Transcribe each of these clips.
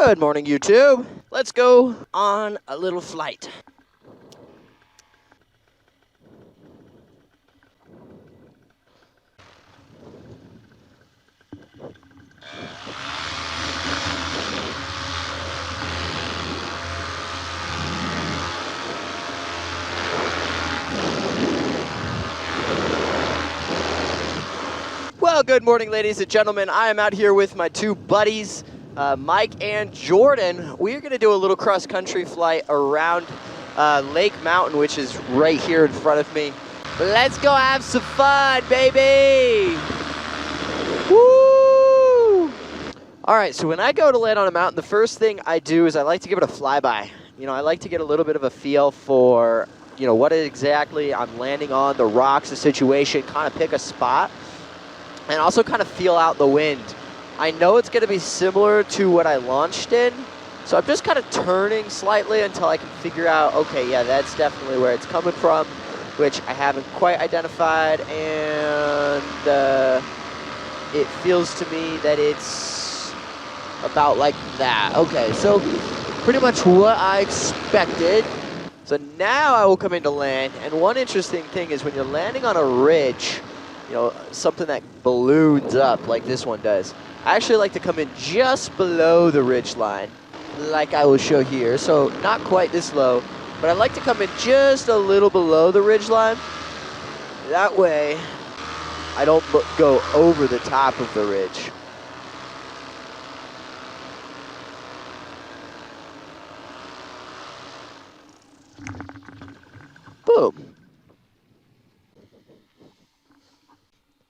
Good morning, YouTube. Let's go on a little flight. Well, good morning, ladies and gentlemen. I am out here with my two buddies, Mike and Jordan. We are going to do a little cross-country flight around Lake Mountain, which is right here in front of me. Let's go have some fun, baby! Woo! All right, so when I go to land on a mountain, the first thing I do is I like to give it a flyby. You know, I like to get a little bit of a feel for, you know, what exactly I'm landing on, the rocks, the situation, kind of pick a spot. And also kind of feel out the wind. I know it's going to be similar to what I launched in, so I'm just kind of turning slightly until I can figure out, okay, yeah, that's definitely where it's coming from, which I haven't quite identified, and it feels to me that it's about like that. Okay, so pretty much what I expected. So now I will come into land, and one interesting thing is when you're landing on a ridge, you know, something that balloons up like this one does. I actually like to come in just below the ridge line, like I will show here. So not quite this low, but I like to come in just a little below the ridge line. That way, I don't go over the top of the ridge. Boom.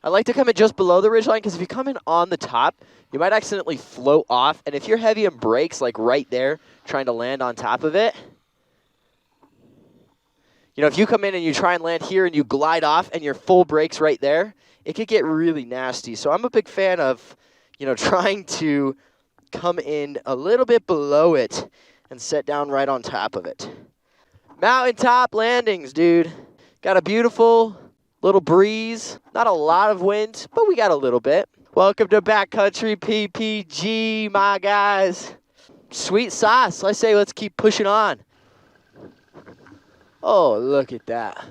I like to come in just below the ridgeline because if you come in on the top, you might accidentally float off. And if you're heavy in brakes, like right there, trying to land on top of it, you know, if you come in and you try and land here and you glide off and your full brakes right there, it could get really nasty. So I'm a big fan of, you know, trying to come in a little bit below it and set down right on top of it. Mountaintop landings, dude. Got a beautiful little breeze, not a lot of wind, but we got a little bit. Welcome to Backcountry PPG, my guys. Sweet sauce. I say let's keep pushing on. Oh, look at that.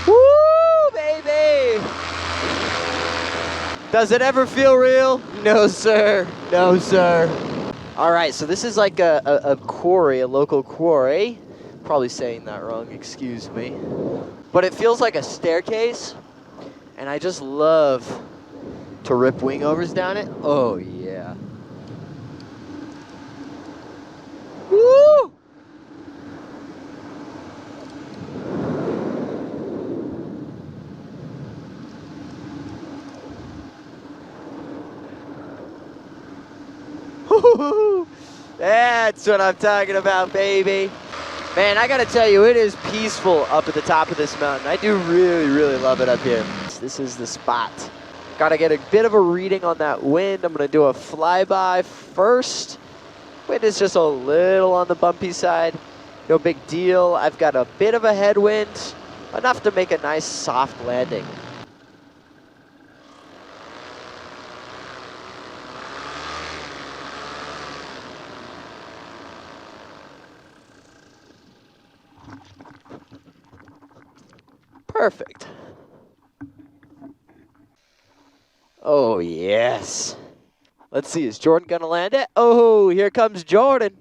Woo, baby! Does it ever feel real? No, sir. No, sir. All right, so this is like a quarry, a local quarry. Probably saying that wrong, excuse me. But it feels like a staircase, and I just love to rip wingovers down it. Oh, yeah. Woo! That's what I'm talking about, baby. Man, I gotta tell you, it is peaceful up at the top of this mountain. I do really, really love it up here. This is the spot. Gotta get a bit of a reading on that wind. I'm gonna do a flyby first. Wind is just a little on the bumpy side. No big deal. I've got a bit of a headwind, enough to make a nice soft landing. Perfect. Oh, yes. Let's see, is Jordan gonna land it? Oh, here comes Jordan.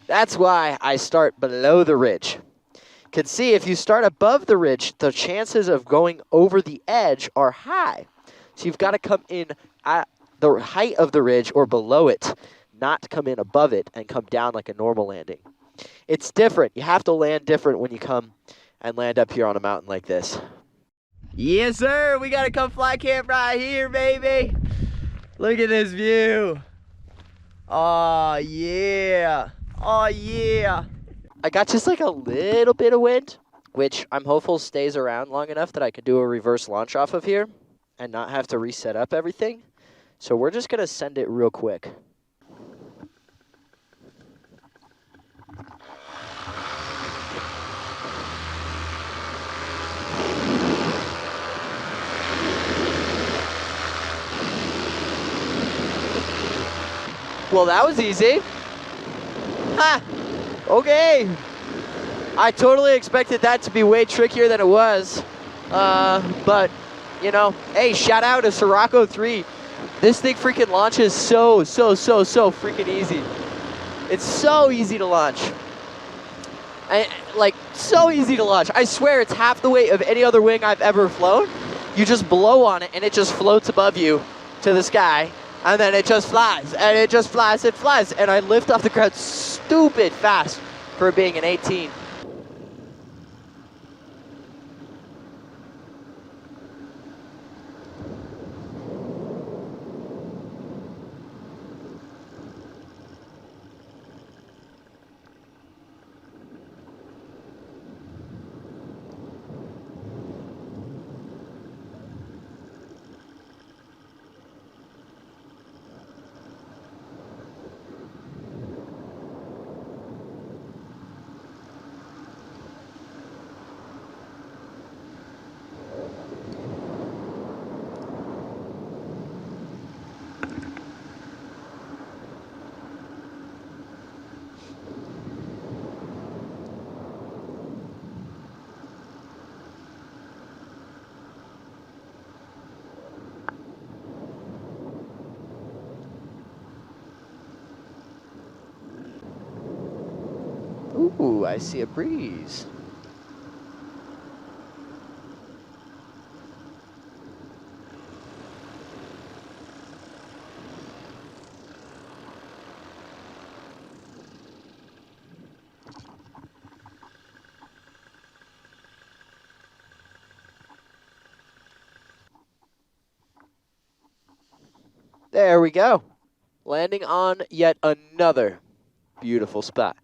That's why I start below the ridge. You can see if you start above the ridge, the chances of going over the edge are high. So you've got to come in at the height of the ridge or below it, not come in above it and come down like a normal landing. It's different. You have to land different when you come and land up here on a mountain like this. Yes, sir. We got to come fly camp right here, baby. Look at this view. Oh, yeah. Oh, yeah. I got just like a little bit of wind, which I'm hopeful stays around long enough that I can do a reverse launch off of here and not have to reset up everything. So we're just going to send it real quick. Well, that was easy. Ha! Okay. I totally expected that to be way trickier than it was. But, you know, hey, shout out to Sirocco 3. This thing freaking launches so freaking easy. It's so easy to launch. Like, so easy to launch. I swear it's half the weight of any other wing I've ever flown. You just blow on it, and it just floats above you to the sky. And then it just flies, and it just flies, it flies. And I lift off the ground stupid fast for being an 18. Ooh, I see a breeze. There we go. Landing on yet another beautiful spot.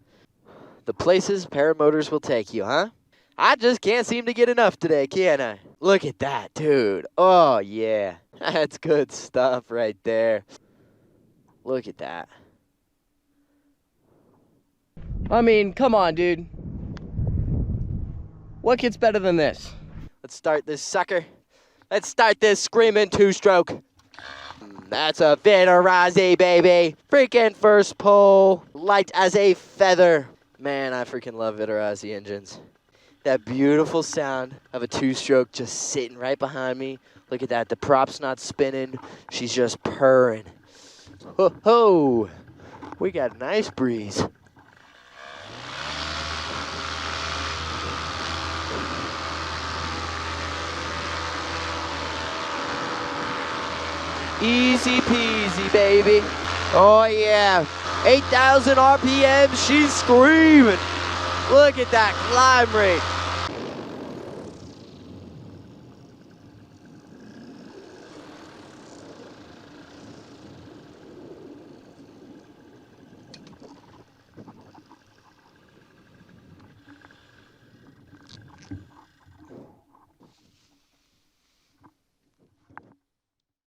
The places paramotors will take you, huh? I just can't seem to get enough today, can I? Look at that, dude. Oh, yeah. That's good stuff right there. Look at that. I mean, come on, dude. What gets better than this? Let's start this sucker. Let's start this screaming two-stroke. That's a Vitarazi, baby. Freaking first pull. Light as a feather. Man, I freaking love Vitarazi engines. That beautiful sound of a two-stroke just sitting right behind me. Look at that. The prop's not spinning. She's just purring. Ho ho. We got a nice breeze. Easy peasy, baby. Oh, yeah. 8,000 RPM, she's screaming. Look at that climb rate.